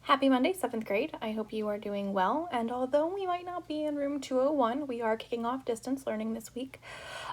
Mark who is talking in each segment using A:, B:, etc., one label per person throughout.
A: Happy Monday, 7th grade. I hope you are doing well. And although we might not be in room 201, we are kicking off distance learning this week.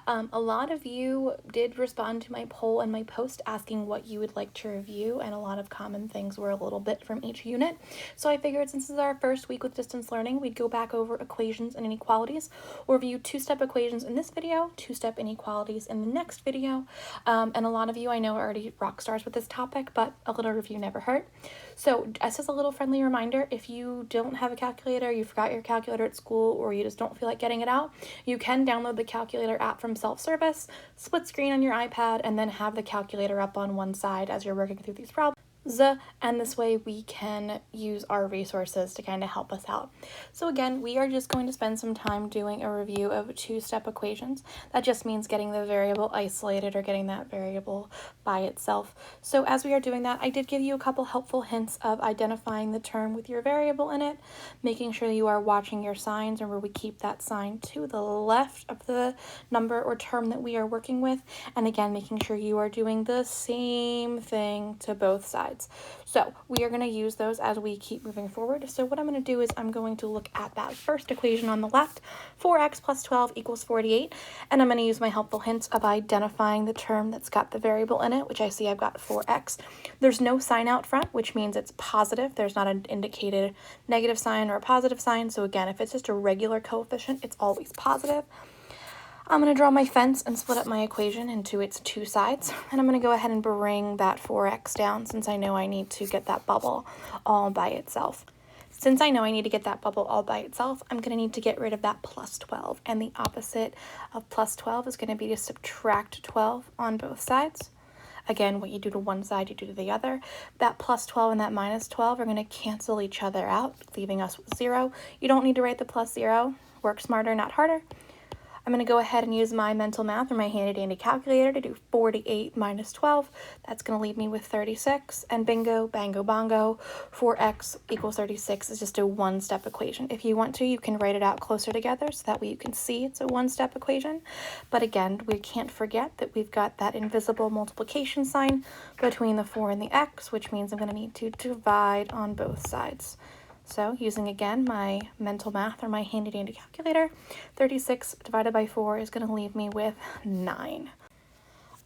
A: A lot of you did respond to my poll and my post asking what you would like to review, and a lot of common things were a little bit from each unit. So I figured since this is our first week with distance learning, we'd go back over equations and inequalities. We'll review two-step equations in this video, two-step inequalities in the next video. And a lot of you I know are already rock stars with this topic, but a little review never hurt. So just as a little friendly reminder, if you don't have a calculator, you forgot your calculator at school, or you just don't feel like getting it out, you can download the calculator app from self-service, split screen on your iPad, and then have the calculator up on one side as you're working through these problems. And this way we can use our resources to kind of help us out. So again, we are just going to spend some time doing a review of two-step equations. That just means getting the variable isolated or getting that variable by itself. So as we are doing that, I did give you a couple helpful hints of identifying the term with your variable in it, making sure you are watching your signs, or where we keep that sign to the left of the number or term that we are working with, and again, making sure you are doing the same thing to both sides. So we are going to use those as we keep moving forward. So what I'm going to do is I'm going to look at that first equation on the left, 4x plus 12 equals 48, and I'm going to use my helpful hints of identifying the term that's got the variable in it, which I see I've got 4x. There's no sign out front, which means it's positive. There's not an indicated negative sign or a positive sign. So again, if it's just a regular coefficient, it's always positive. I'm going to draw my fence and split up my equation into its two sides, and I'm going to go ahead and bring that 4x down since I know I need to get that bubble all by itself. Since I know I need to get that bubble all by itself, I'm going to need to get rid of that plus 12, and the opposite of plus 12 is going to be to subtract 12 on both sides. Again, what you do to one side, you do to the other. That plus 12 and that minus 12 are going to cancel each other out, leaving us with 0. You don't need to write the plus 0. Work smarter, not harder. I'm going to go ahead and use my mental math or my handy dandy calculator to do 48 minus 12. That's going to leave me with 36. And bingo, bango, bongo, 4x equals 36 is just a one-step equation. If you want to, you can write it out closer together so that way you can see it's a one-step equation. But again, we can't forget that we've got that invisible multiplication sign between the 4 and the x, which means I'm going to need to divide on both sides. So using again my mental math or my handy dandy calculator, 36 divided by 4 is going to leave me with 9.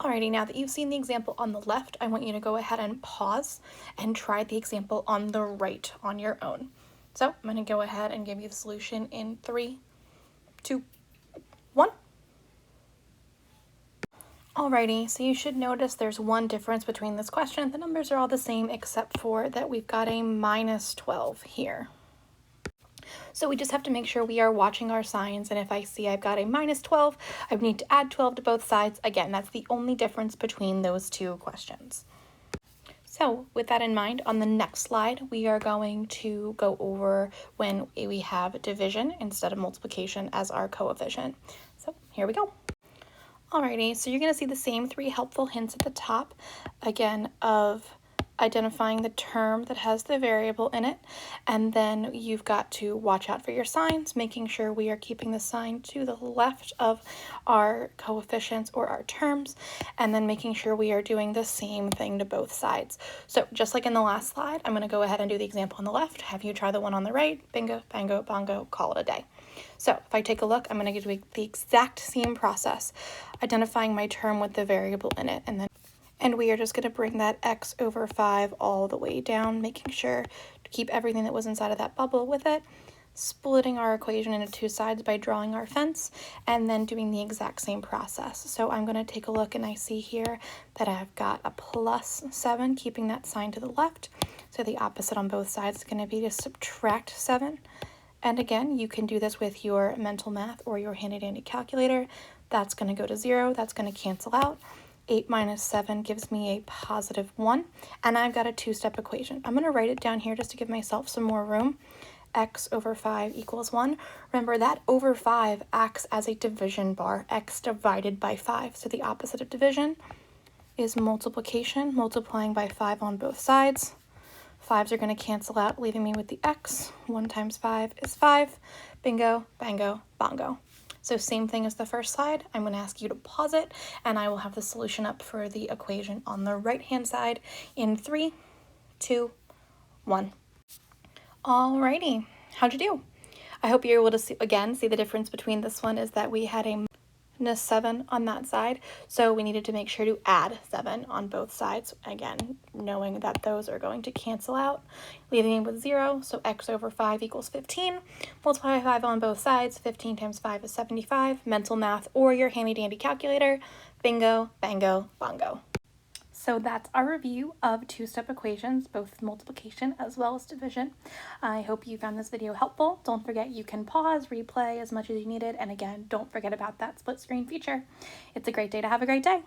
A: Alrighty, now that you've seen the example on the left, I want you to go ahead and pause and try the example on the right on your own. So I'm going to go ahead and give you the solution in 3, 2, 1. Alrighty, so you should notice there's one difference between this question. The numbers are all the same except for that we've got a minus 12 here. So we just have to make sure we are watching our signs, and if I see I've got a minus 12, I need to add 12 to both sides. Again, that's the only difference between those two questions. So with that in mind, on the next slide, we are going to go over when we have division instead of multiplication as our coefficient. So here we go. Alrighty, so you're going to see the same three helpful hints at the top, again, of identifying the term that has the variable in it, and then you've got to watch out for your signs, making sure we are keeping the sign to the left of our coefficients or our terms, and then making sure we are doing the same thing to both sides. So just like in the last slide, I'm going to go ahead and do the example on the left, have you try the one on the right, bingo, bango, bongo, call it a day. So if I take a look, I'm going to do the exact same process, identifying my term with the variable in it, and we are just going to bring that x over 5 all the way down, making sure to keep everything that was inside of that bubble with it, splitting our equation into two sides by drawing our fence, and then doing the exact same process. So I'm going to take a look, and I see here that I've got a plus 7, keeping that sign to the left. So the opposite on both sides is going to be to subtract 7. And again, you can do this with your mental math or your handy dandy calculator. That's going to go to 0. That's going to cancel out. 8 minus 7 gives me a positive 1. And I've got a two-step equation. I'm going to write it down here just to give myself some more room. X over 5 equals 1. Remember, that over 5 acts as a division bar. X divided by 5. So the opposite of division is multiplication, multiplying by 5 on both sides. 5s are going to cancel out, leaving me with the x. 1 times 5 is 5. Bingo, bango, bongo. So same thing as the first slide. I'm going to ask you to pause it, and I will have the solution up for the equation on the right-hand side in 3, 2, 1. Alrighty, how'd you do? I hope you're able to see the difference between this one is that we had a minus 7 on that side, so we needed to make sure to add 7 on both sides. Again, knowing that those are going to cancel out, leaving it with 0, so x over 5 equals 15. Multiply by 5 on both sides, 15 times 5 is 75. Mental math or your handy-dandy calculator. Bingo, bango, bongo. So that's our review of two-step equations, both multiplication as well as division. I hope you found this video helpful. Don't forget you can pause, replay as much as you needed, and again, don't forget about that split screen feature. It's a great day to have a great day.